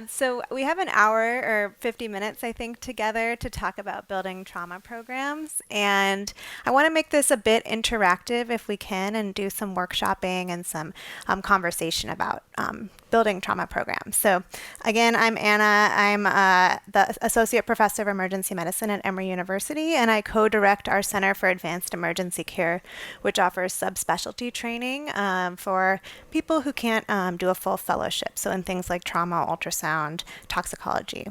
So we have an hour or 50 minutes, I think, together to talk about building trauma programs. And I want to make this a bit interactive if we can and do some workshopping and some conversation about building trauma programs. So again, I'm Anna. I'm the Associate Professor of Emergency Medicine at Emory University, and I co-direct our Center for Advanced Emergency Care, which offers subspecialty training for people who can't do a full fellowship. So in things like trauma, ultrasound, toxicology.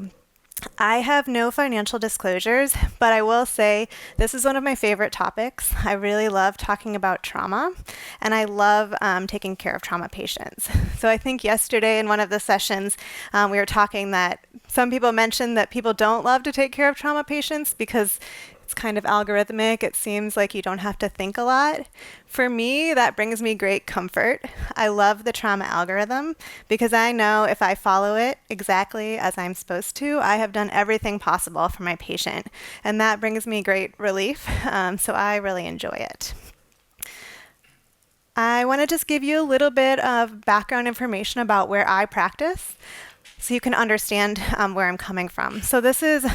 I have no financial disclosures, but I will say this is one of my favorite topics. I really love talking about trauma, and I love taking care of trauma patients. So I think yesterday in one of the sessions, we were talking that some people mentioned that people don't love to take care of trauma patients because it's kind of algorithmic. It seems like you don't have to think a lot. For me, that brings me great comfort. I love the trauma algorithm because I know if I follow it exactly as I'm supposed to, I have done everything possible for my patient. And that brings me great relief. So I really enjoy it. I want to just give you a little bit of background information about where I practice, so you can understand where I'm coming from. So this is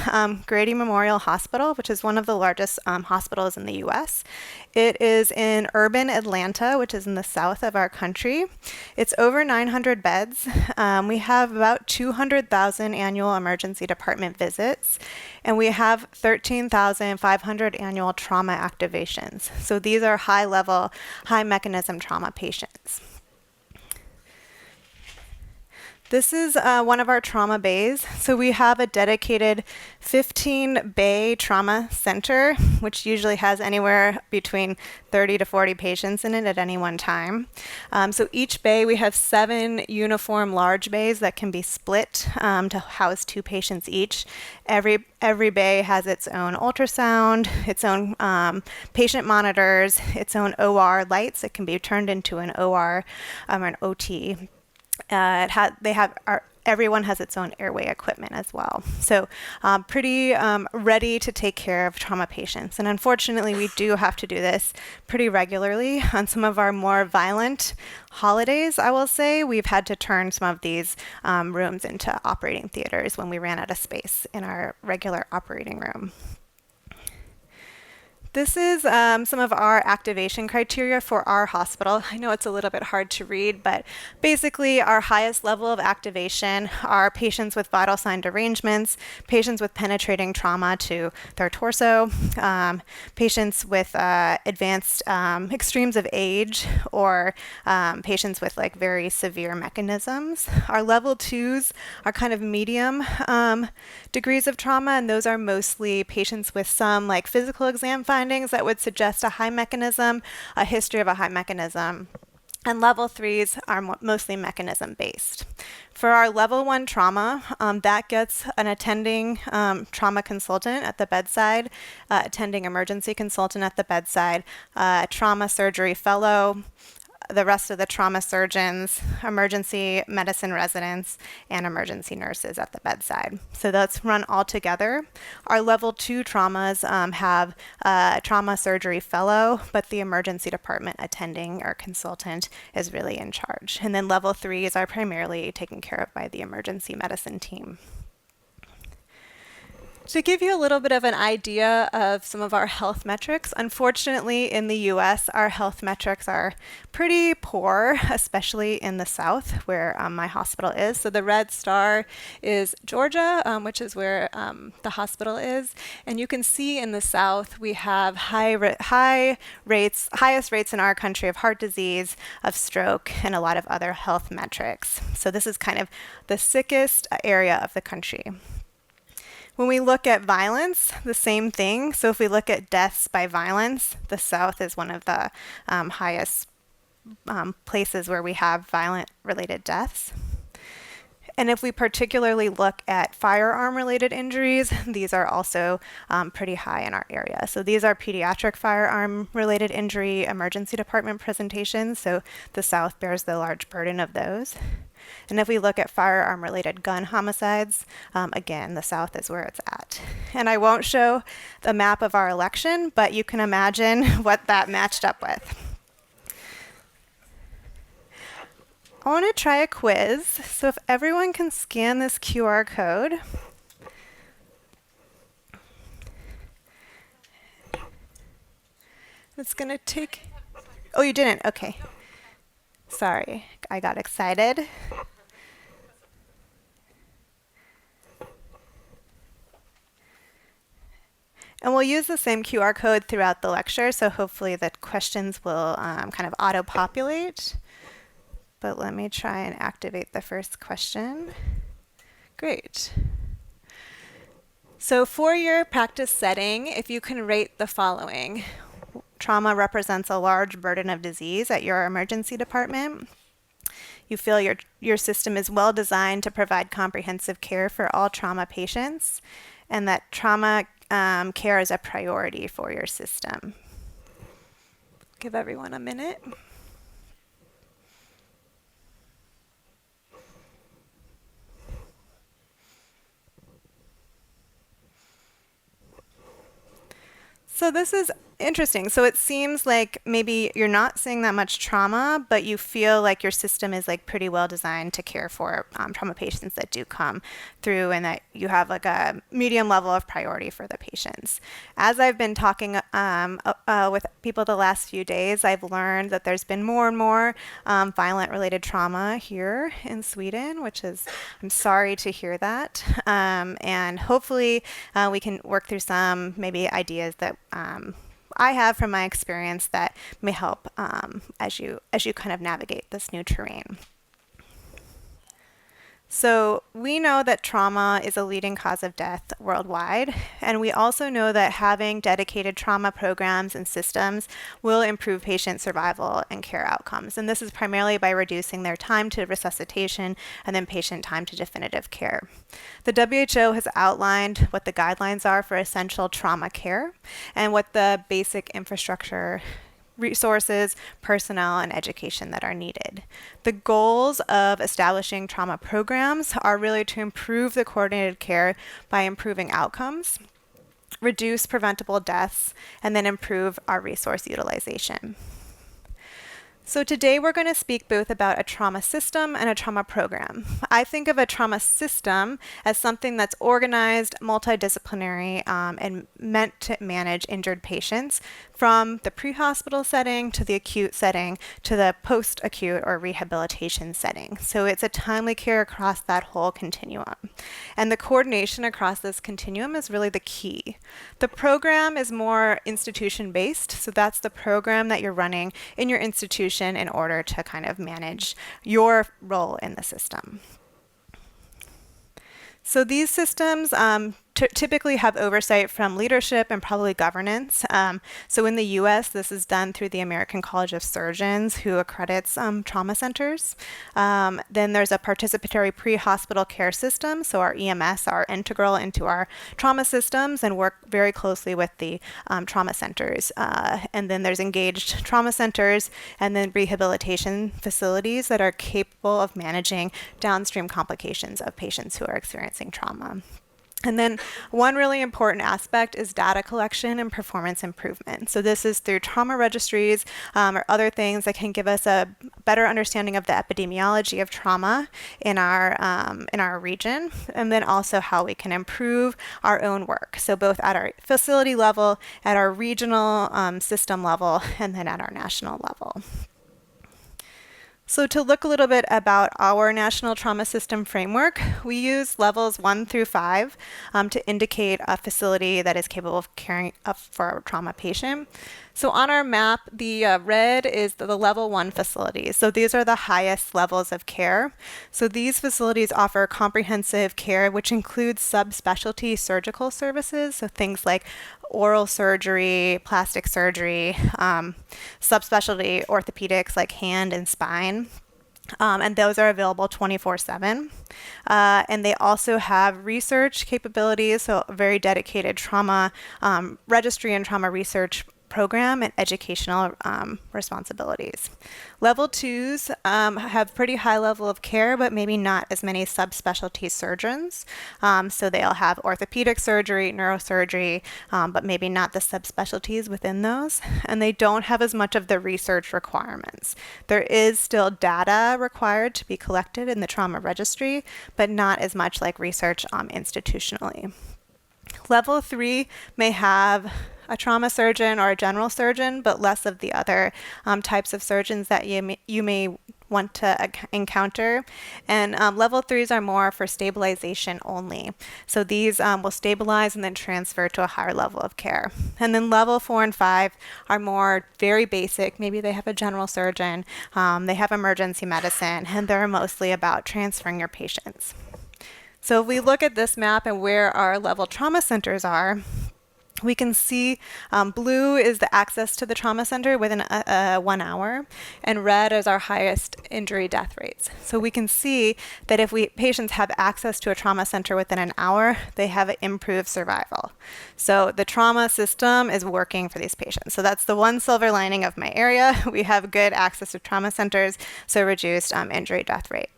Grady Memorial Hospital, which is one of the largest hospitals in the U.S. It is in urban Atlanta, which is in the south of our country. It's over 900 beds. We have about 200,000 annual emergency department visits, and we have 13,500 annual trauma activations. So these are high-level, high-mechanism trauma patients. This is one of our trauma bays. So we have a dedicated 15-bay trauma center, which usually has anywhere between 30 to 40 patients in it at any one time. So each bay, we have 7 uniform large bays that can be split to house 2 patients each. Every bay has its own ultrasound, its own patient monitors, its own OR lights. It can be turned into an OR or an OT. Everyone has its own airway equipment as well. So pretty ready to take care of trauma patients. And unfortunately, we do have to do this pretty regularly. On some of our more violent holidays, I will say, we've had to turn some of these rooms into operating theaters when we ran out of space in our regular operating room. This is some of our activation criteria for our hospital. I know it's a little bit hard to read, but basically our highest level of activation are patients with vital sign derangements, patients with penetrating trauma to their torso, patients with advanced extremes of age, or patients with like very severe mechanisms. Our level 2s are kind of medium degrees of trauma, and those are mostly patients with some like physical exam findings that would suggest a high mechanism, a history of a high mechanism. And level 3s are mostly mechanism based. For our level 1 trauma, that gets an attending trauma consultant at the bedside, attending emergency consultant at the bedside, trauma surgery fellow, the rest of the trauma surgeons, emergency medicine residents, and emergency nurses at the bedside. So that's run all together. Our level 2 traumas have a trauma surgery fellow, but the emergency department attending or consultant is really in charge. And then level 3s are primarily taken care of by the emergency medicine team. To give you a little bit of an idea of some of our health metrics, unfortunately in the US, our health metrics are pretty poor, especially in the South where my hospital is. So the red star is Georgia, which is where the hospital is. And you can see in the South, we have highest rates in our country of heart disease, of stroke, and a lot of other health metrics. So this is kind of the sickest area of the country. When we look at violence, the same thing. So if we look at deaths by violence, the South is one of the highest places where we have violent-related deaths. And if we particularly look at firearm-related injuries, these are also pretty high in our area. So these are pediatric firearm-related injury emergency department presentations. So the South bears the large burden of those. And if we look at firearm-related gun homicides, again, the South is where it's at. And I won't show the map of our election, but you can imagine what that matched up with. I want to try a quiz. So if everyone can scan this QR code. It's going to take... Oh, you didn't? Okay. Sorry, I got excited. And we'll use the same QR code throughout the lecture, so hopefully the questions will kind of auto-populate. But let me try and activate the first question. Great. So for your practice setting, if you can rate the following. Trauma represents a large burden of disease at your emergency department. You feel your system is well designed to provide comprehensive care for all trauma patients, and that trauma care is a priority for your system. Give everyone a minute. So this is interesting. So it seems like maybe you're not seeing that much trauma, but you feel like your system is like pretty well designed to care for trauma patients that do come through, and that you have like a medium level of priority for the patients. As I've been talking with people the last few days, I've learned that there's been more and more violent related trauma here in Sweden, which is, I'm sorry to hear that. And hopefully we can work through some maybe ideas that I have from my experience that may help as you kind of navigate this new terrain. So we know that trauma is a leading cause of death worldwide, and we also know that having dedicated trauma programs and systems will improve patient survival and care outcomes. And this is primarily by reducing their time to resuscitation and then patient time to definitive care. The WHO has outlined what the guidelines are for essential trauma care and what the basic infrastructure, resources, personnel, and education that are needed. The goals of establishing trauma programs are really to improve the coordinated care by improving outcomes, reduce preventable deaths, and then improve our resource utilization. So today we're going to speak both about a trauma system and a trauma program. I think of a trauma system as something that's organized, multidisciplinary, and meant to manage injured patients from the pre-hospital setting to the acute setting to the post-acute or rehabilitation setting. So it's a timely care across that whole continuum. And the coordination across this continuum is really the key. The program is more institution-based, so that's the program that you're running in your institution in order to kind of manage your role in the system. So these systems typically have oversight from leadership and probably governance. So in the US, this is done through the American College of Surgeons, who accredits trauma centers. Then there's a participatory pre-hospital care system. So our EMS are integral into our trauma systems and work very closely with the trauma centers. And then there's engaged trauma centers and then rehabilitation facilities that are capable of managing downstream complications of patients who are experiencing trauma. And then one really important aspect is data collection and performance improvement. So this is through trauma registries or other things that can give us a better understanding of the epidemiology of trauma in our region, and then also how we can improve our own work. So both at our facility level, at our regional system level, and then at our national level. So to look a little bit about our National Trauma System Framework, we use levels 1 through 5 to indicate a facility that is capable of caring for a trauma patient. So on our map, the red is the level 1 facilities. So these are the highest levels of care. So these facilities offer comprehensive care, which includes subspecialty surgical services. So things like oral surgery, plastic surgery, subspecialty orthopedics like hand and spine. And those are available 24/7. And they also have research capabilities, so a very dedicated trauma registry and trauma research program and educational responsibilities. Level 2s have pretty high level of care, but maybe not as many subspecialty surgeons. So they'll have orthopedic surgery, neurosurgery, but maybe not the subspecialties within those. And they don't have as much of the research requirements. There is still data required to be collected in the trauma registry, but not as much like research institutionally. Level 3 may have a trauma surgeon or a general surgeon, but less of the other types of surgeons that you may want to encounter. And level 3s are more for stabilization only. So these will stabilize and then transfer to a higher level of care. And then level 4 and 5 are more very basic. Maybe they have a general surgeon, they have emergency medicine, and they're mostly about transferring your patients. So if we look at this map and where our level trauma centers are, we can see blue is the access to the trauma center within 1 hour, and red is our highest injury death rates. So we can see that if patients have access to a trauma center within an hour, they have improved survival. So the trauma system is working for these patients. So that's the one silver lining of my area. We have good access to trauma centers, so reduced injury death rate.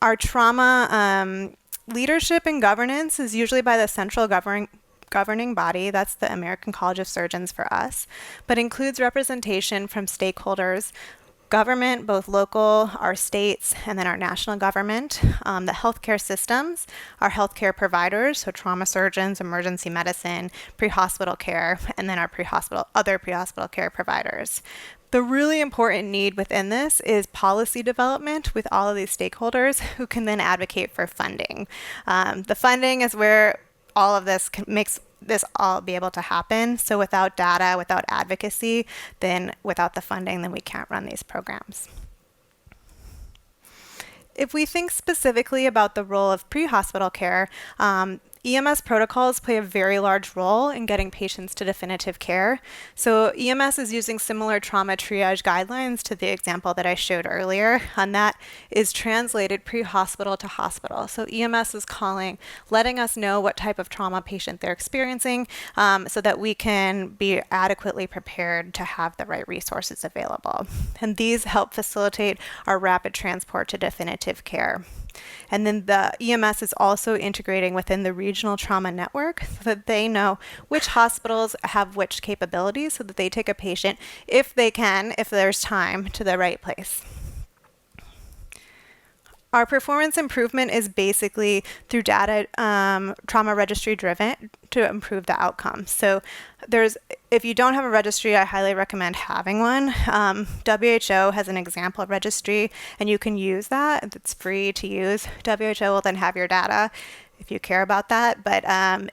Our trauma leadership and governance is usually by the central governing body. That's the American College of Surgeons for us, but includes representation from stakeholders, government, both local, our states, and then our national government, the healthcare systems, our healthcare providers, so trauma surgeons, emergency medicine, pre-hospital care, and then our other pre-hospital care providers. The really important need within this is policy development with all of these stakeholders who can then advocate for funding. The funding is where all of this makes this all be able to happen. So without data, without advocacy, then without the funding, then we can't run these programs. If we think specifically about the role of pre-hospital care, EMS protocols play a very large role in getting patients to definitive care. So EMS is using similar trauma triage guidelines to the example that I showed earlier, and that is translated pre-hospital to hospital. So EMS is letting us know what type of trauma patient they're experiencing so that we can be adequately prepared to have the right resources available. And these help facilitate our rapid transport to definitive care. And then the EMS is also integrating within the regional trauma network so that they know which hospitals have which capabilities so that they take a patient, if there's time, to the right place. Our performance improvement is basically through data, trauma registry driven to improve the outcome. So if you don't have a registry, I highly recommend having one. WHO has an example registry, and you can use that. It's free to use. WHO will then have your data if you care about that, but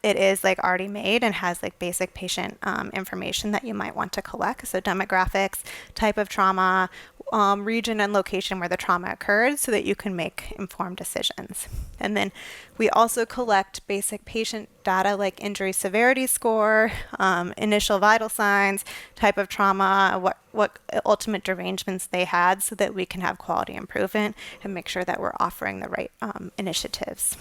it is already made and has basic patient information that you might want to collect. So demographics, type of trauma, region and location where the trauma occurred so that you can make informed decisions. And then we also collect basic patient data like injury severity score, initial vital signs, type of trauma, what ultimate derangements they had so that we can have quality improvement and make sure that we're offering the right initiatives.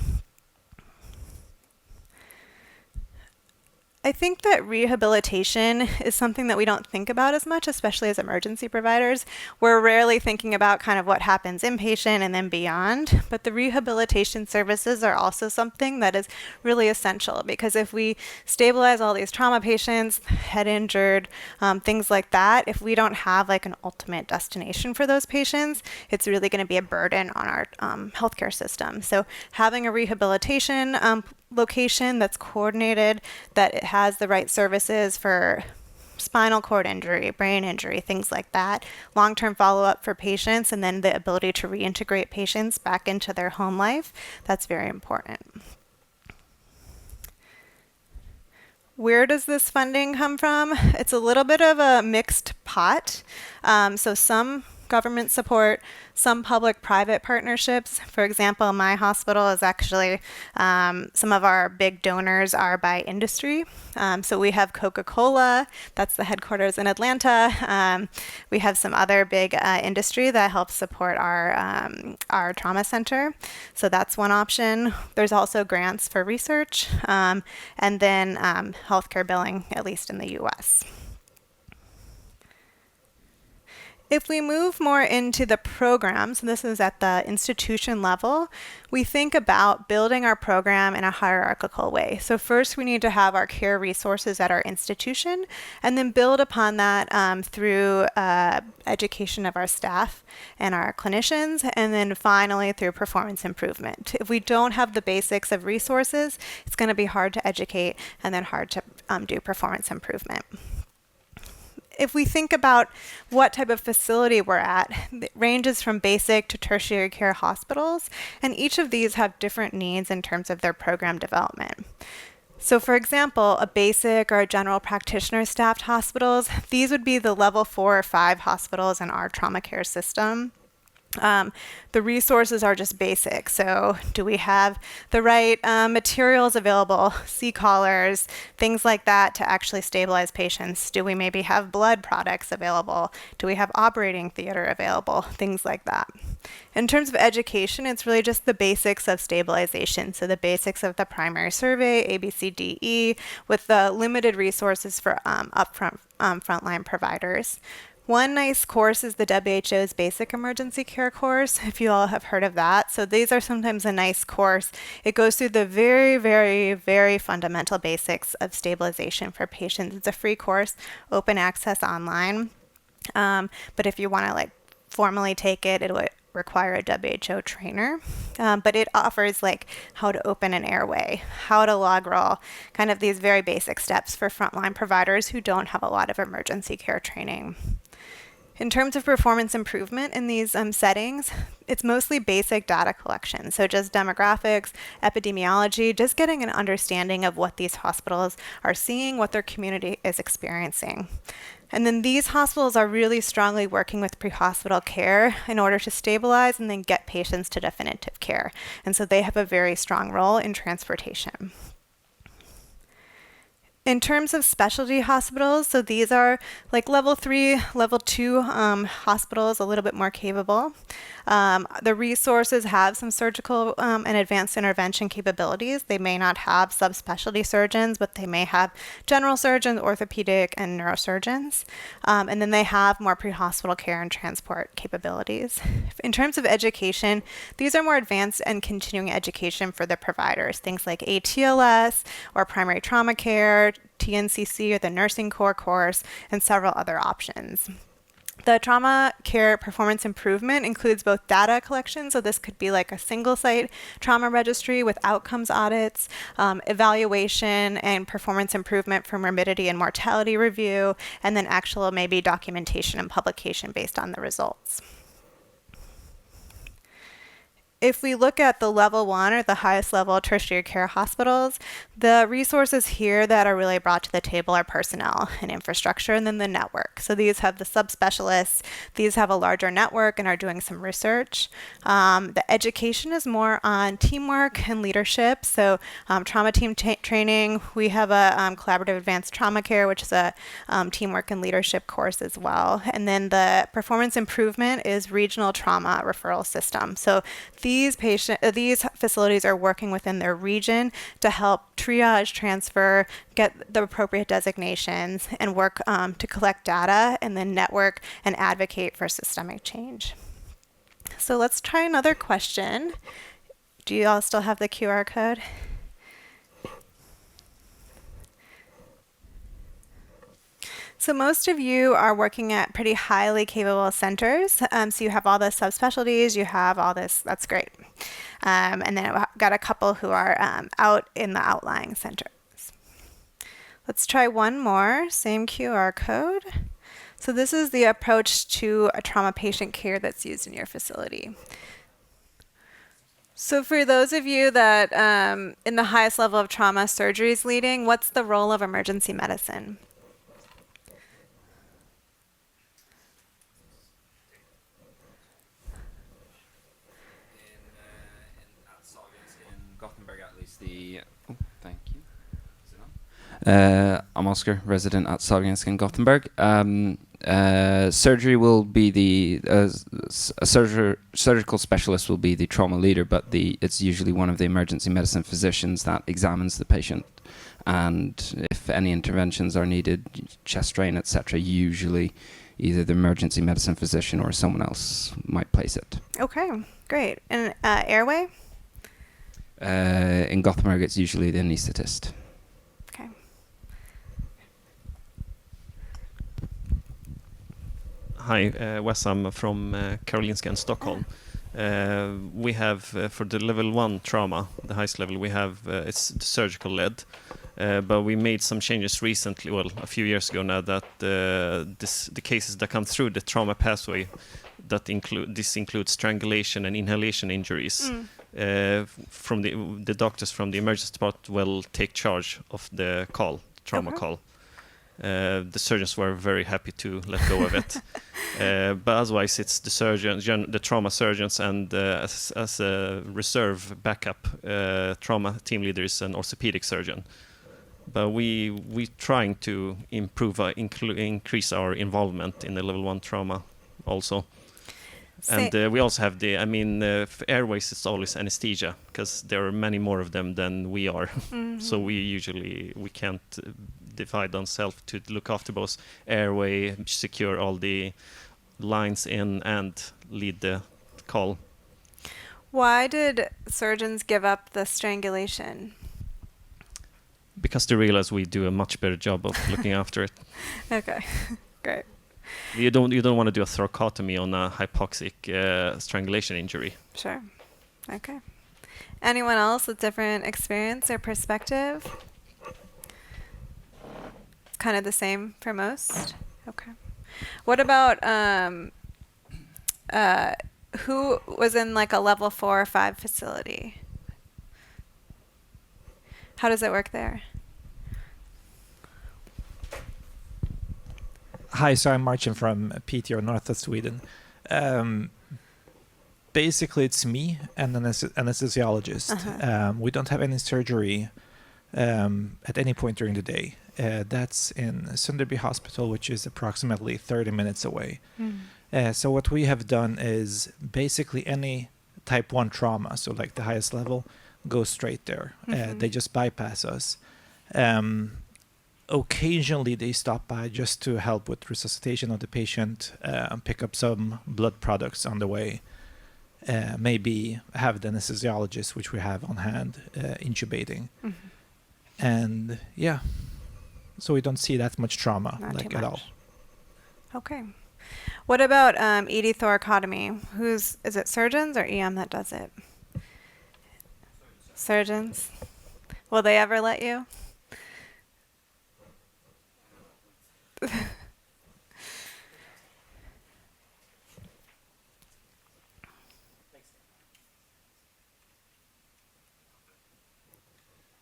I think that rehabilitation is something that we don't think about as much, especially as emergency providers. We're rarely thinking about kind of what happens inpatient and then beyond, but the rehabilitation services are also something that is really essential because if we stabilize all these trauma patients, head injured, things like that, if we don't have an ultimate destination for those patients, it's really going to be a burden on our healthcare system. So having a rehabilitation location that's coordinated, that it has the right services for spinal cord injury, brain injury, things like that, long-term follow-up for patients, and then the ability to reintegrate patients back into their home life, that's very important. Where does this funding come from? It's a little bit of a mixed pot. So some government support, some public-private partnerships. For example, my hospital is actually, some of our big donors are by industry. So we have Coca-Cola, that's the headquarters in Atlanta. We have some other big industry that helps support our trauma center. So that's one option. There's also grants for research, and then healthcare billing, at least in the US. If we move more into the programs, and this is at the institution level, we think about building our program in a hierarchical way. So first we need to have our care resources at our institution, and then build upon that through education of our staff and our clinicians, and then finally through performance improvement. If we don't have the basics of resources, it's going to be hard to educate and then hard to do performance improvement. If we think about what type of facility we're at, it ranges from basic to tertiary care hospitals, and each of these have different needs in terms of their program development. So for example, a basic or a general practitioner staffed hospitals, these would be the level 4 or 5 hospitals in our trauma care system. The resources are just basic. So do we have the right materials available, C-collars, things like that to actually stabilize patients? Do we maybe have blood products available? Do we have operating theater available? Things like that. In terms of education, it's really just the basics of stabilization. So the basics of the primary survey, A, B, C, D, E, with the limited resources for upfront frontline providers. One nice course is the WHO's Basic Emergency Care course, if you all have heard of that. So these are sometimes a nice course. It goes through the very, very, very fundamental basics of stabilization for patients. It's a free course, open access online. But if you want to formally take it, it would require a WHO trainer. But it offers how to open an airway, how to log roll, kind of these very basic steps for frontline providers who don't have a lot of emergency care training. In terms of performance improvement in these settings, it's mostly basic data collection. So just demographics, epidemiology, just getting an understanding of what these hospitals are seeing, what their community is experiencing. And then these hospitals are really strongly working with pre-hospital care in order to stabilize and then get patients to definitive care. And so they have a very strong role in transportation. In terms of specialty hospitals, so these are level 3, level 2 hospitals, a little bit more capable. The resources have some surgical and advanced intervention capabilities. They may not have subspecialty surgeons, but they may have general surgeons, orthopedic, and neurosurgeons. And then they have more pre-hospital care and transport capabilities. In terms of education, these are more advanced and continuing education for the providers, things like ATLS or primary trauma care, TNCC or the nursing core course, and several other options. The trauma care performance improvement includes both data collection, so this could be a single site trauma registry with outcomes audits, evaluation and performance improvement for morbidity and mortality review, and then actual maybe documentation and publication based on the results. If we look at the level 1 or the highest level tertiary care hospitals, the resources here that are really brought to the table are personnel and infrastructure, and then the network. So these have the subspecialists, these have a larger network and are doing some research. The education is more on teamwork and leadership. So trauma team training, we have a collaborative advanced trauma care, which is a teamwork and leadership course as well. And then the performance improvement is regional trauma referral system. So these facilities are working within their region to help triage, transfer, get the appropriate designations, and work to collect data and then network and advocate for systemic change. So let's try another question. Do you all still have the QR code? So most of you are working at pretty highly capable centers. So you have all the subspecialties, you have all this, that's great. And then I've got a couple who are out in the outlying centers. Let's try one more, same QR code. So this is the approach to a trauma patient care that's used in your facility. So for those of you that in the highest level of trauma surgery is leading, what's the role of emergency medicine? I'm Oscar, resident at Sahlgrenska in Gothenburg. Surgery will be a surgical specialist will be the trauma leader, but it's usually one of the emergency medicine physicians that examines the patient. And if any interventions are needed, chest drain, etc., usually either the emergency medicine physician or someone else might place it. Okay, great. And airway? In Gothenburg, it's usually the anesthetist. Okay. Hi, SWESEM from Karolinska in Stockholm. We have, for the level 1 trauma, the highest level, we have, it's surgical led. But we made some changes recently, well, a few years ago now, that the cases that come through the trauma pathway, that includes strangulation and inhalation injuries. From the doctors from the emergency department will take charge of the trauma call. The surgeons were very happy to let go of it. But otherwise, it's the surgeons, the trauma surgeons, and as a reserve backup, trauma team leader is an orthopedic surgeon. But we trying to increase our involvement in the level 1 trauma also. And we also have for airways, it's always anesthesia, because there are many more of them than we are. So we can't divide ourselves to look after both airway, secure all the lines in, and lead the call. Why did surgeons give up the strangulation? Because they realize we do a much better job of looking after it. Okay, great. You don't want to do a thoracotomy on a hypoxic strangulation injury. Sure. Okay. Anyone else with different experience or perspective? It's kind of the same for most. Okay. What about who was in like a level 4 or 5 facility? How does it work there? Hi, so I'm Martin from PTO, north of Sweden. Basically, it's me and an anesthesiologist. We don't have any surgery at any point during the day. That's in Sunderby Hospital, which is approximately 30 minutes away. So what we have done is basically any type 1 trauma, so like the highest level, goes straight there. They just bypass us. Occasionally they stop by just to help with resuscitation of the patient, pick up some blood products on the way, maybe have the anesthesiologist, which we have on hand, intubating. And yeah, so we don't see that much trauma at all. Okay. What about ED thoracotomy? Is it surgeons or EM that does it? Surgeons. Will they ever let you?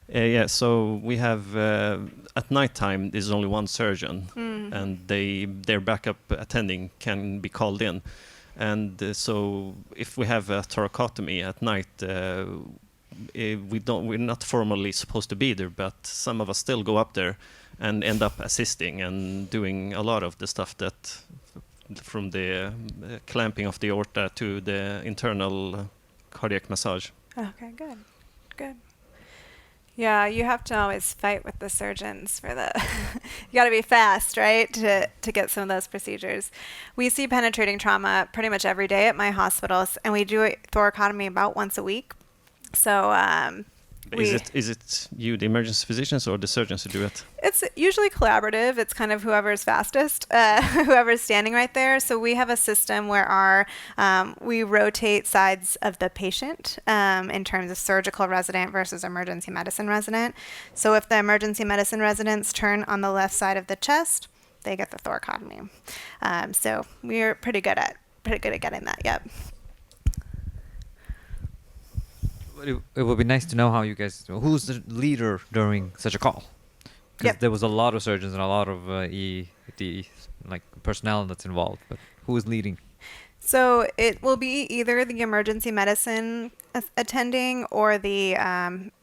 Yeah, so we have at nighttime there's only one surgeon, and their backup attending can be called in, and so if we have a thoracotomy at night, we're not formally supposed to be there, but some of us still go up there and end up assisting and doing a lot of the stuff that from the clamping of the aorta to the internal cardiac massage. Okay, good. Yeah, you have to always fight with the surgeons for the you got to be fast, right, to get some of those procedures. We see penetrating trauma pretty much every day at my hospitals, and we do a thoracotomy about once a week. So is it you, the emergency physicians, or the surgeons who do it? It's usually collaborative. It's kind of whoever's fastest, whoever's standing right there. So we have a system where we rotate sides of the patient in terms of surgical resident versus emergency medicine resident. So if the emergency medicine residents turn on the left side of the chest, they get the thoracotomy. So we're pretty good at getting that. Yep. It would be nice to know how you guys, who's the leader during such a call? Because there was a lot of surgeons and a lot of personnel that's involved, but who is leading? So it will be either the emergency medicine attending or the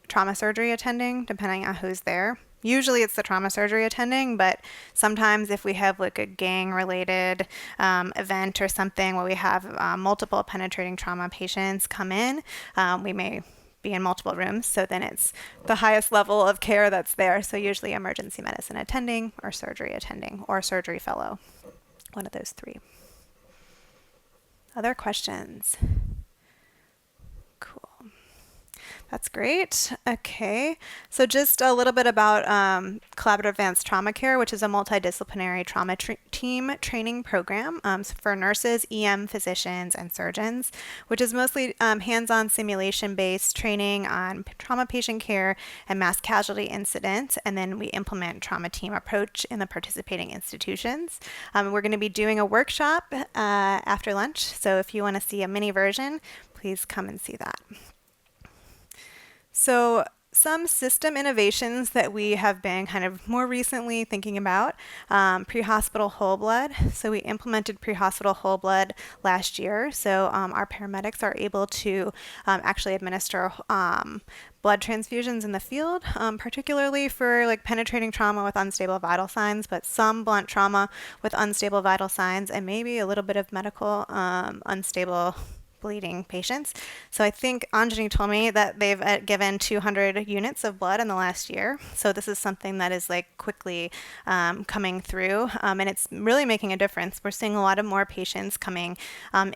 trauma surgery attending, depending on who's there. Usually it's the trauma surgery attending, but sometimes if we have like a gang-related event or something where we have multiple penetrating trauma patients come in, we may be in multiple rooms. So then it's the highest level of care that's there. So usually emergency medicine attending or surgery attending or surgery fellow, one of those three. Other questions? Cool. That's great. Okay. So just a little bit about Collaborative Advanced Trauma Care, which is a multidisciplinary trauma team training program for nurses, EM physicians, and surgeons, which is mostly hands-on simulation-based training on trauma patient care and mass casualty incidents, and then we implement trauma team approach in the participating institutions. We're going to be doing a workshop after lunch, so if you want to see a mini version, please come and see that. So some system innovations that we have been kind of more recently thinking about, pre-hospital whole blood. So we implemented pre-hospital whole blood last year. So our paramedics are able to actually administer blood transfusions in the field, particularly for like penetrating trauma with unstable vital signs, but some blunt trauma with unstable vital signs and maybe a little bit of medical unstable bleeding patients. So I think Anjani told me that they've given 200 units of blood in the last year. So this is something that is like quickly coming through, and it's really making a difference. We're seeing a lot of more patients coming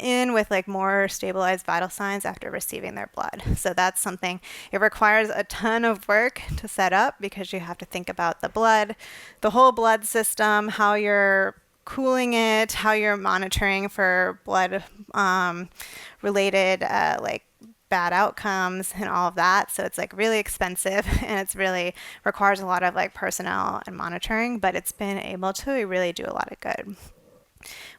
in with like more stabilized vital signs after receiving their blood. So that's something, it requires a ton of work to set up because you have to think about the blood, the whole blood system, how you're cooling it, how you're monitoring for blood related like bad outcomes and all of that. So it's like really expensive and it's really requires a lot of like personnel and monitoring, but it's been able to really do a lot of good.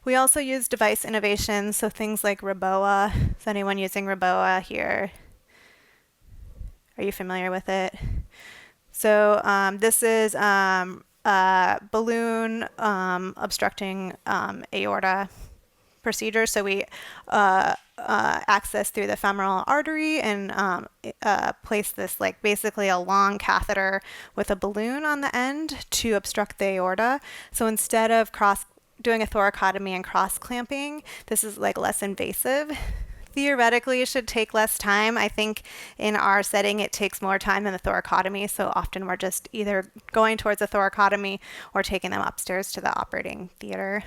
We also use device innovations, so things like Reboa. Is anyone using Reboa here? Are you familiar with it? So this is balloon obstructing aorta procedure. So we access through the femoral artery and place this like basically a long catheter with a balloon on the end to obstruct the aorta. So instead of doing a thoracotomy and cross clamping, this is like less invasive. Theoretically, it should take less time. I think in our setting, it takes more time than the thoracotomy. So often we're just either going towards a thoracotomy or taking them upstairs to the operating theater.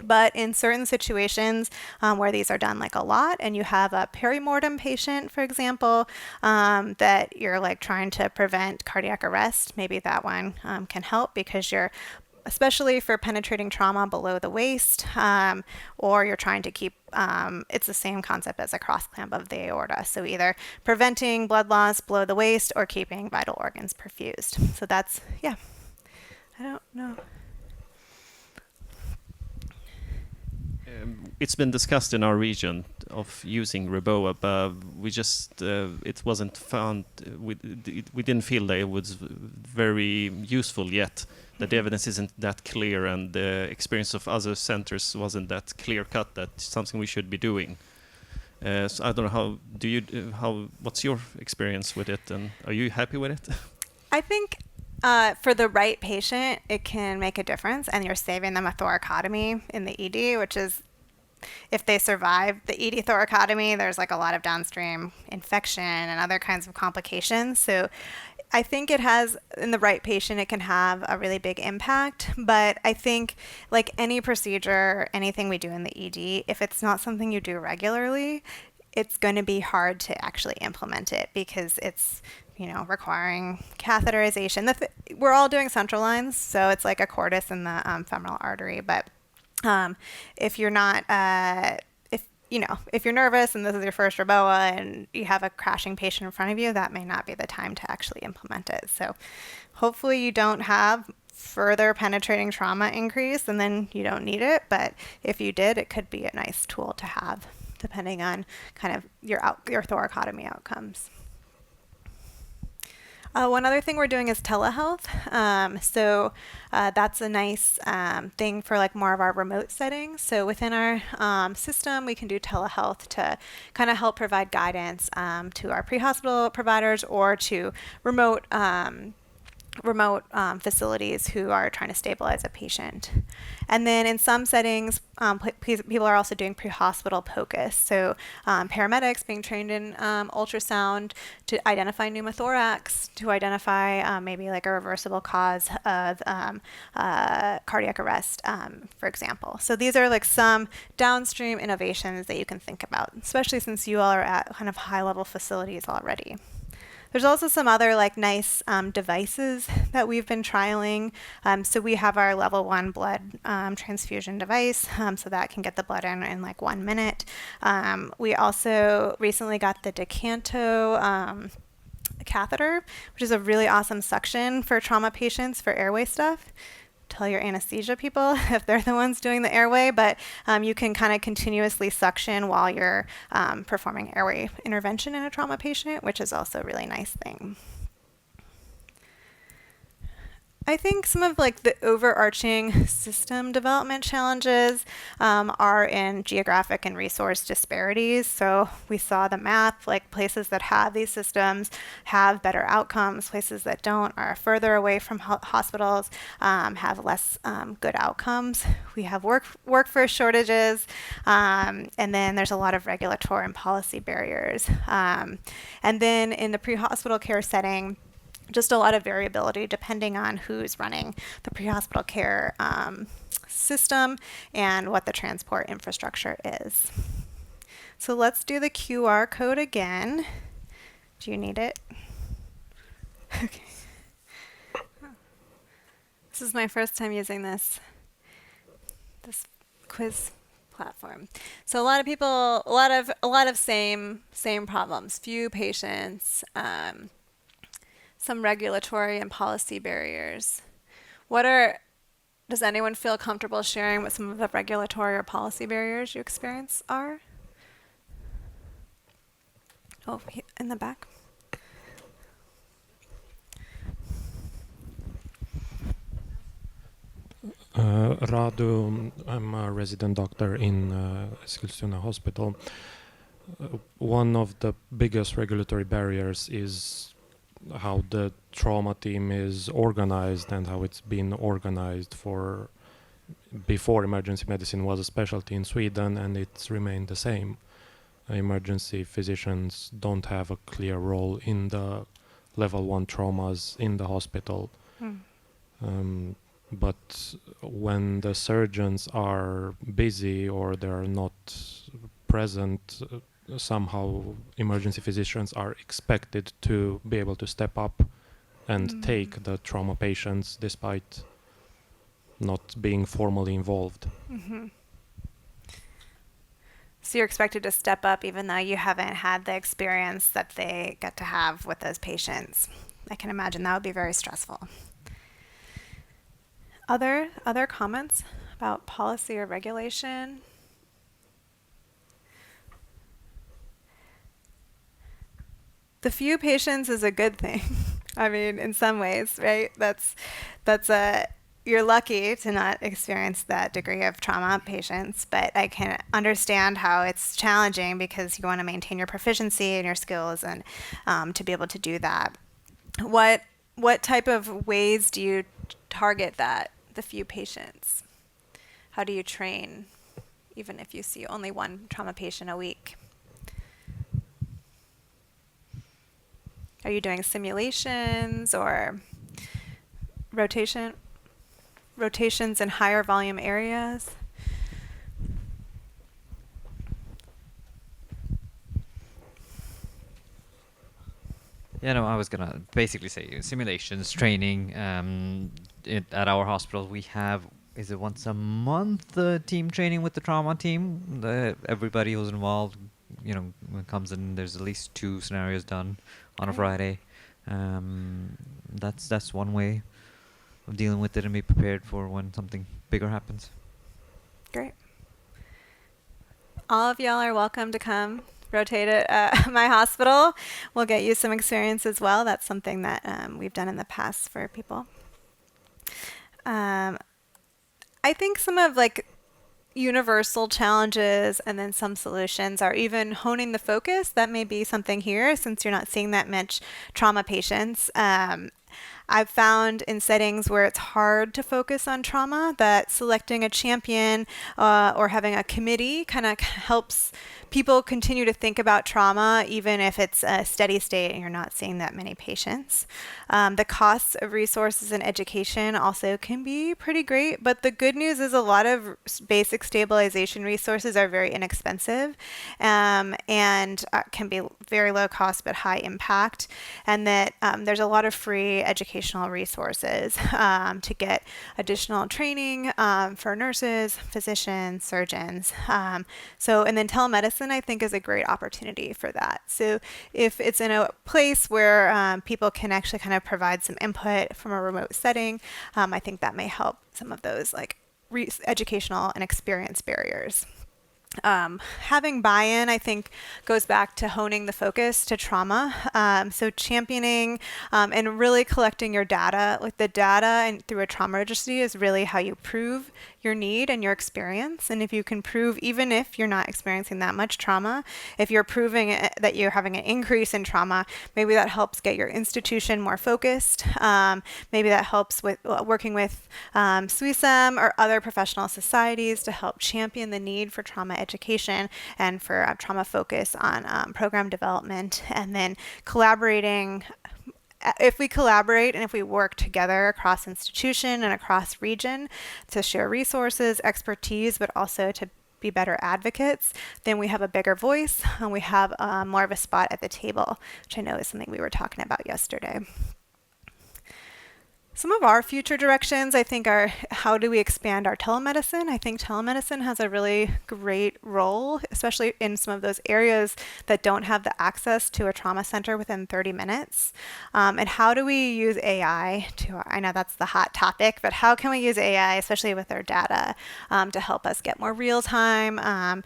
But in certain situations where these are done like a lot and you have a perimortem patient, for example, that you're like trying to prevent cardiac arrest, maybe that one can help because you're especially for penetrating trauma below the waist, or you're trying to keep, it's the same concept as a cross clamp of the aorta. So either preventing blood loss below the waist or keeping vital organs perfused. So that's, yeah, I don't know. It's been discussed in our region of using Reboa, but we just it wasn't found. We didn't feel that it was very useful yet. That the evidence isn't that clear, and the experience of other centers wasn't that clear cut. That's something we should be doing. So I don't know what's your experience with it, and are you happy with it? I think for the right patient, it can make a difference, and you're saving them a thoracotomy in the ED, which is, if they survive the ED thoracotomy, there's like a lot of downstream infection and other kinds of complications. So I think it has, in the right patient, it can have a really big impact. But I think like any procedure, anything we do in the ED, if it's not something you do regularly, it's going to be hard to actually implement it because it's, requiring catheterization. We're all doing central lines, so it's like a cordis in the femoral artery. But if you're not, if you're nervous and this is your first Reboa and you have a crashing patient in front of you, that may not be the time to actually implement it. So hopefully you don't have further penetrating trauma increase and then you don't need it. But if you did, it could be a nice tool to have depending on kind of your thoracotomy outcomes. One other thing we're doing is telehealth. So that's a nice thing for like more of our remote settings. So within our system, we can do telehealth to kind of help provide guidance to our pre-hospital providers or to remote remote facilities who are trying to stabilize a patient. And then in some settings, people are also doing pre-hospital POCUS. So paramedics being trained in ultrasound to identify pneumothorax, to identify maybe like a reversible cause of cardiac arrest, for example. So these are like some downstream innovations that you can think about, especially since you all are at kind of high-level facilities already. There's also some other like nice devices that we've been trialing. So we have our level 1 blood transfusion device, so that can get the blood in like 1 minute. We also recently got the Decanto catheter, which is a really awesome suction for trauma patients for airway stuff. Tell your anesthesia people if they're the ones doing the airway, but you can kind of continuously suction while you're performing airway intervention in a trauma patient, which is also a really nice thing. I think some of like the overarching system development challenges are in geographic and resource disparities. So we saw the map, like places that have these systems have better outcomes, places that don't are further away from hospitals, have less good outcomes. We have workforce shortages, and then there's a lot of regulatory and policy barriers. And then in the pre-hospital care setting, just a lot of variability depending on who's running the pre-hospital care system and what the transport infrastructure is. So let's do the QR code again. Do you need it? Okay. This is my first time using this quiz platform. So a lot of people, a lot of same problems. Few patients. Some regulatory and policy barriers. Does anyone feel comfortable sharing what some of the regulatory or policy barriers you experience are? Oh, in the back. Radu, I'm a resident doctor in Eskilstuna Hospital. One of the biggest regulatory barriers is how the trauma team is organized and how it's been organized before emergency medicine was a specialty in Sweden, and it's remained the same. Emergency physicians don't have a clear role in the level 1 traumas in the hospital. But when the surgeons are busy or they're not present, somehow emergency physicians are expected to be able to step up and take the trauma patients despite not being formally involved. Mm-hmm. So you're expected to step up even though you haven't had the experience that they get to have with those patients. I can imagine that would be very stressful. Other comments about policy or regulation? The few patients is a good thing. I mean, in some ways, right? You're lucky to not experience that degree of trauma patients, but I can understand how it's challenging because you want to maintain your proficiency and your skills and to be able to do that. What type of ways do you target the few patients? How do you train, even if you see only one trauma patient a week? Are you doing simulations or rotations in higher volume areas? Yeah, no, I was gonna basically say simulations, training. At our hospital, we have, is it once a month, team training with the trauma team? Everybody who's involved, comes in. There's at least 2 scenarios done on a Friday. That's one way of dealing with it and be prepared for when something bigger happens. Great. All of y'all are welcome to come rotate at my hospital. We'll get you some experience as well. That's something that we've done in the past for people. I think some of universal challenges and then some solutions are even honing the focus. That may be something here since you're not seeing that much trauma patients. I've found in settings where it's hard to focus on trauma that selecting a champion or having a committee kind of helps people continue to think about trauma, even if it's a steady state and you're not seeing that many patients. The costs of resources and education also can be pretty great, but the good news is a lot of basic stabilization resources are very inexpensive and can be very low cost but high impact, and that there's a lot of free educational resources to get additional training for nurses, physicians, surgeons. And then telemedicine, I think, is a great opportunity for that. So if it's in a place where people can actually kind of provide some input from a remote setting, I think that may help some of those like educational and experience barriers. Having buy-in, I think, goes back to honing the focus to trauma. So championing and really collecting your data, like the data and through a trauma registry is really how you prove your need and your experience. And if you can prove, even if you're not experiencing that much trauma, if you're proving that you're having an increase in trauma, maybe that helps get your institution more focused. Maybe that helps with working with SWESEM or other professional societies to help champion the need for trauma education and for trauma focus on program development, and then collaborating. If we collaborate and if we work together across institution and across region to share resources, expertise, but also to be better advocates, then we have a bigger voice and we have more of a spot at the table, which I know is something we were talking about yesterday. Some of our future directions, I think, are how do we expand our telemedicine? I think telemedicine has a really great role, especially in some of those areas that don't have the access to a trauma center within 30 minutes. And how do we use AI I know that's the hot topic, but how can we use AI, especially with our data, to help us get more real-time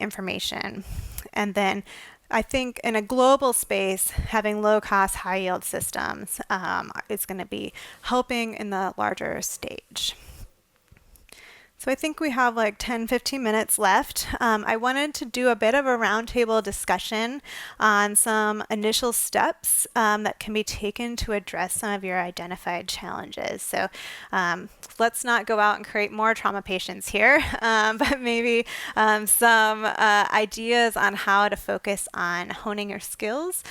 information? And then I think in a global space, having low-cost, high-yield systems is going to be helping in the larger stage. So I think we have like 10-15 minutes left. I wanted to do a bit of a roundtable discussion on some initial steps that can be taken to address some of your identified challenges. So let's not go out and create more trauma patients here, but maybe some ideas on how to focus on honing your skills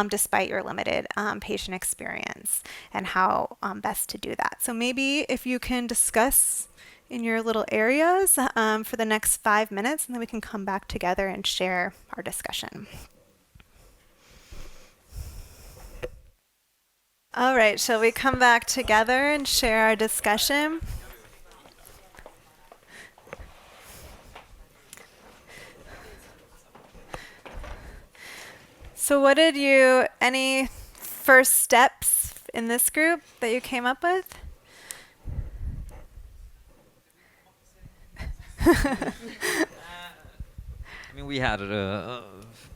despite your limited patient experience, and how best to do that. So maybe if you can discuss in your little areas for the next 5 minutes, and then we can come back together and share our discussion. All right, shall we come back together and share our discussion? So what did any first steps in this group that you came up with? I mean, we had a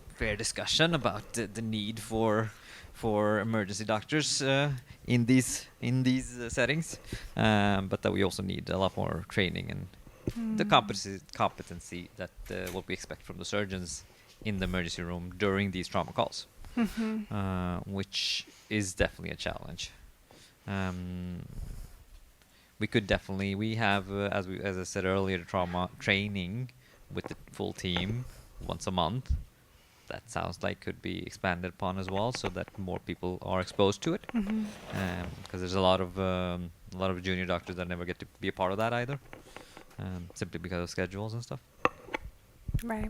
fair discussion about the need for emergency doctors in these settings, but that we also need a lot more training and the competency that what we expect from the surgeons in the emergency room during these trauma calls, which is definitely a challenge. We have, as I said earlier, trauma training with the full team once a month. That sounds like could be expanded upon as well, so that more people are exposed to it. Because there's a lot of junior doctors that never get to be a part of that either, simply because of schedules and stuff. Right.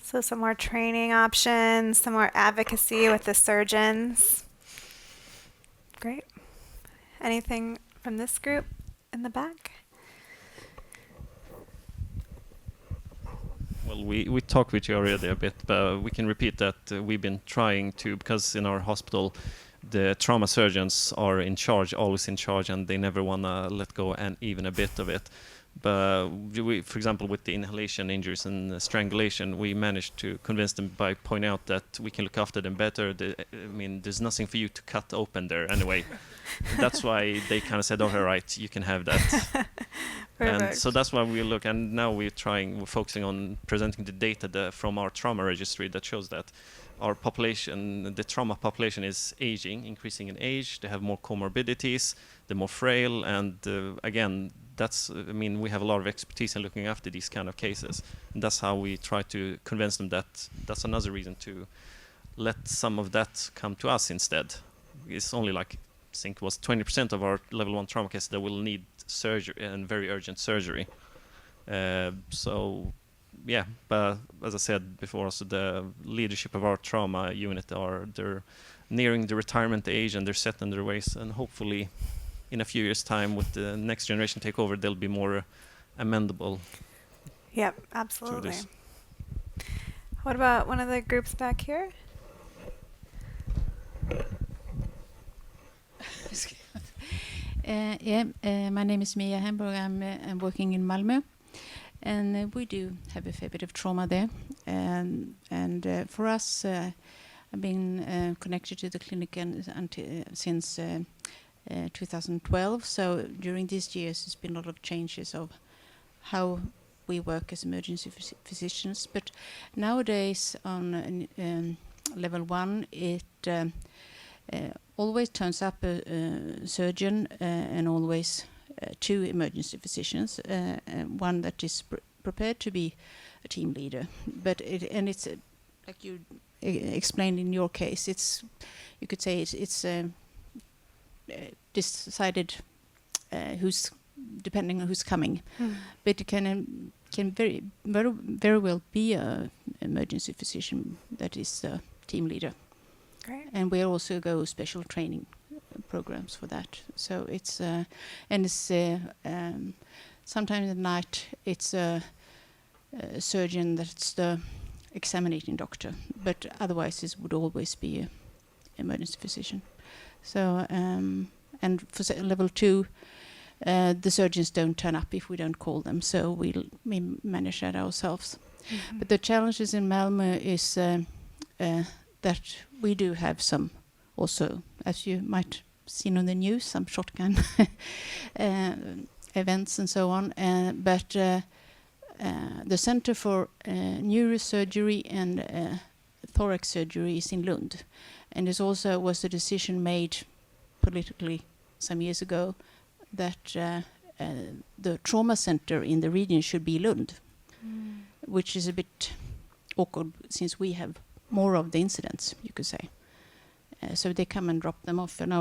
So some more training options, some more advocacy with the surgeons. Great. Anything from this group in the back? Well, we talked with you already a bit, but we can repeat that we've been trying to, because in our hospital, the trauma surgeons are in charge, always in charge, and they never want to let go and even a bit of it. But we, for example, with the inhalation injuries and strangulation, we managed to convince them by pointing out that we can look after them better. I mean, there's nothing for you to cut open there anyway. That's why they kind of said, "Oh, all right, you can have that." And so that's why we look. And now we're focusing on presenting the data from our trauma registry that shows that our population, the trauma population, is aging, increasing in age. They have more comorbidities. They're more frail, and again, I mean, we have a lot of expertise in looking after these kind of cases. And that's how we try to convince them that that's another reason to let some of that come to us instead. It's only like, I think it was 20% of our level 1 trauma cases that will need surgery, and very urgent surgery. So, yeah, but as I said before, also the leadership of our trauma unit they're nearing the retirement age, and they're set in their ways, and hopefully in a few years' time, with the next generation take over, they'll be more amendable. Yep, absolutely. What about one of the groups back here? My name is Mia Hamburg. I'm working in Malmö, and we do have a fair bit of trauma there. And for us, I've been connected to the clinic since 2012. So during these years, there's been a lot of changes of how we work as emergency physicians. But nowadays, on level 1, it always turns up a surgeon and always 2 emergency physicians, one that is prepared to be a team leader. But it's like you explained in your case, you could say it's decided who's depending on who's coming, but it can very well be a emergency physician that is a team leader. Great. And we also go special training programs for that. So it's sometimes at night it's a surgeon that's the examining doctor, but otherwise it would always be a emergency physician. So and for level 2, the surgeons don't turn up if we don't call them, so we manage that ourselves. Mm-hmm. But the challenges in Malmö is that we do have some also, as you might seen on the news, some shotgun events and so on. But the Center for Neurosurgery and Thorax Surgery is in Lund, and it also was a decision made politically some years ago that the trauma center in the region should be Lund, which is a bit awkward since we have more of the incidents, you could say. So they come and drop them off, and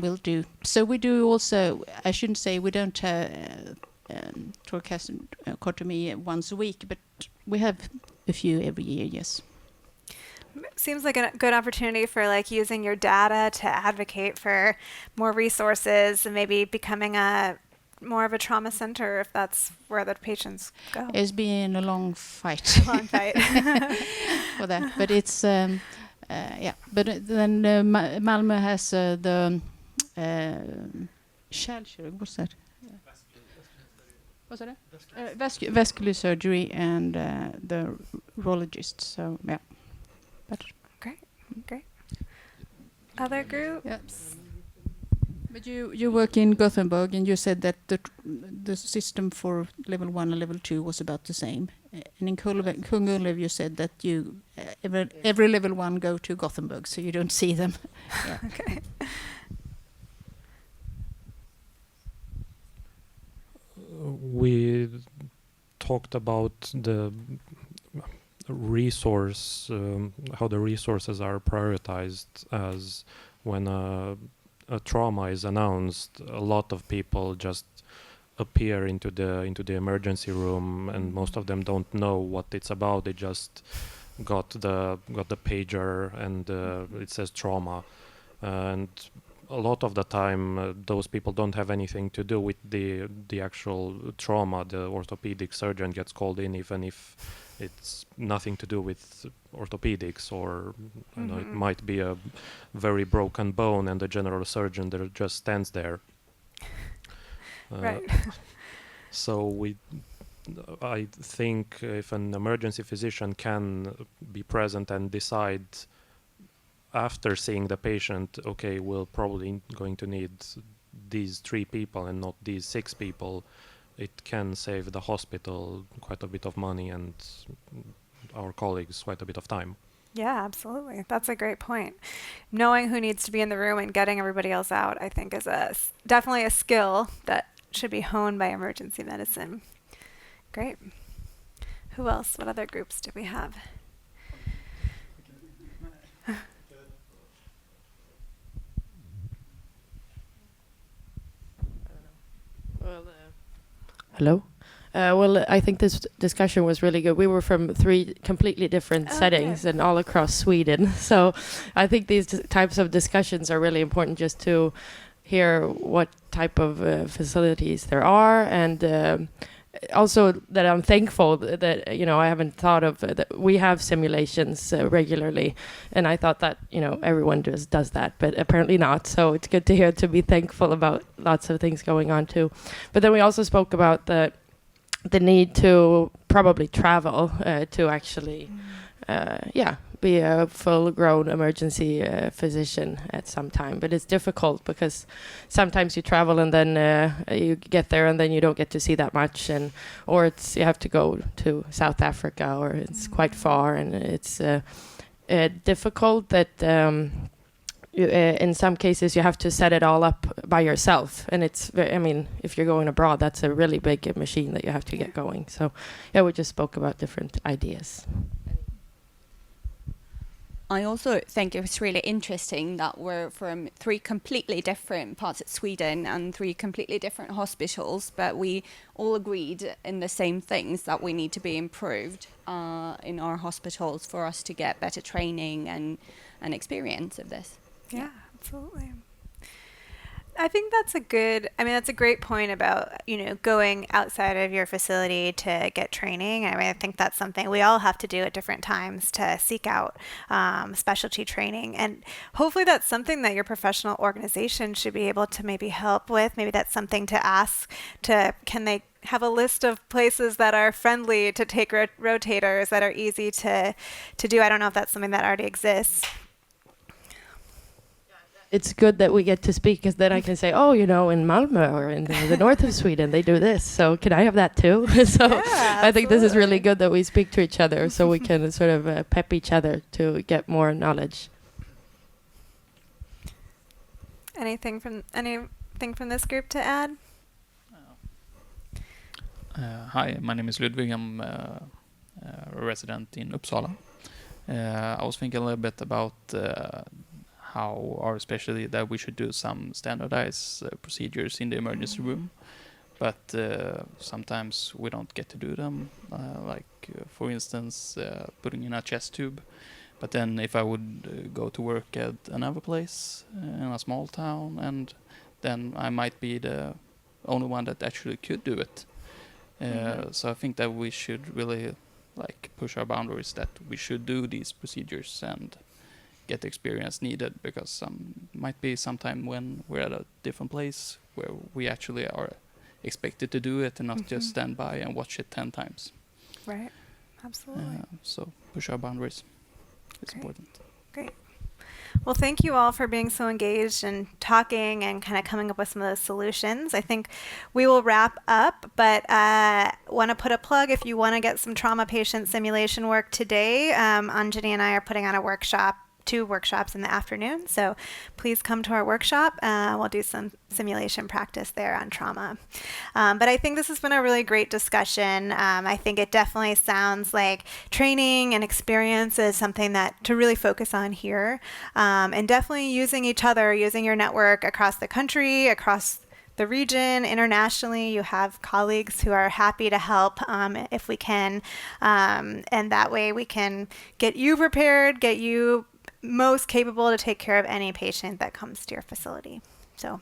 we'll do. So we do also. I shouldn't say we don't have thoracotomy once a week, but we have a few every year. Yes. Seems like a good opportunity for like using your data to advocate for more resources and maybe becoming more of a trauma center if that's where the patients go. It's been a long fight. For that, but it's yeah. But then Malmö has the what's that? What's that? Vascular surgery and the urologist. So yeah. But great. Other groups? Yes. But you work in Gothenburg, and you said that the system for level 1 and level 2 was about the same. And in Kungälv, you said that you every level 1 go to Gothenburg, so you don't see them. Yeah. Okay. We talked about the resource, how the resources are prioritized, as when a trauma is announced, a lot of people just appear into the emergency room, and most of them don't know what it's about. They just got the pager, and it says trauma, and a lot of the time those people don't have anything to do with the actual trauma. The orthopedic surgeon gets called in even if it's nothing to do with orthopedics, or you know, it might be a very broken bone, and the general surgeon there just stands there Right. So I think if an emergency physician can be present and decide after seeing the patient, okay, we're probably going to need these 3 people and not these 6 people, it can save the hospital quite a bit of money and our colleagues quite a bit of time. Yeah, absolutely. That's a great point. Knowing who needs to be in the room and getting everybody else out, I think, is definitely a skill that should be honed by emergency medicine. Great. Who else? What other groups do we have? Hello. Well, I think this discussion was really good. We were from 3 completely different settings and all across Sweden. So I think these types of discussions are really important, just to hear what type of facilities there are, and also that I'm thankful that I haven't thought of that we have simulations regularly, and I thought that everyone does that, but apparently not. So it's good to hear, to be thankful about lots of things going on too. But then we also spoke about the need to probably travel to actually be a full-grown emergency physician at some time. But it's difficult because sometimes you travel and then you get there and then you don't get to see that much, or you have to go to South Africa, or it's quite far, and it's difficult that in some cases you have to set it all up by yourself, and if you're going abroad, that's a really big machine that you have to get going. So yeah, we just spoke about different ideas. I also think it was really interesting that we're from 3 completely different parts of Sweden and 3 completely different hospitals, but we all agreed in the same things, that we need to be improved in our hospitals for us to get better training and experience of this. Yeah, absolutely. I think that's a great point about, going outside of your facility to get training. I think that's something we all have to do at different times, to seek out specialty training. And hopefully that's something that your professional organization should be able to maybe help with. Maybe that's something to ask can they have a list of places that are friendly to take rotators, that are easy to do. I don't know if that's something that already exists. It's good that we get to speak, because then I can say, in Malmö or in the north of Sweden, they do this. So can I have that too? So yeah, I think this is really good that we speak to each other, so we can sort of pep each other to get more knowledge. Anything from this group to add? Hi, my name is Ludwig. I'm a resident in Uppsala. I was thinking a little bit about how our specialty, that we should do some standardized procedures in the emergency room, but sometimes we don't get to do them, for instance putting in a chest tube. But then if I would go to work at another place in a small town, and then I might be the only one that actually could do it. So I think that we should really push our boundaries, that we should do these procedures and get the experience needed, because might be sometime when we're at a different place where we actually are expected to do it and not just stand by and watch it 10 times. Right, absolutely. So push our boundaries. It's important. Great. Well, thank you all for being so engaged and talking and kind of coming up with some of those solutions. I think we will wrap up, but want to put a plug if you want to get some trauma patient simulation work today. Anjani and I are putting on a workshop, 2 workshops in the afternoon. So please come to our workshop. We'll do some simulation practice there on trauma. But I think this has been a really great discussion. I think it definitely sounds like training and experience is something that to really focus on here. And definitely using each other, using your network across the country, across the region, internationally. You have colleagues who are happy to help if we can. And that way we can get you prepared, get you most capable to take care of any patient that comes to your facility. So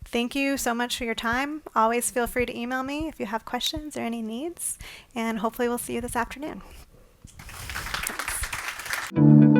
thank you so much for your time. Always feel free to email me if you have questions or any needs, and hopefully we'll see you this afternoon. Thanks.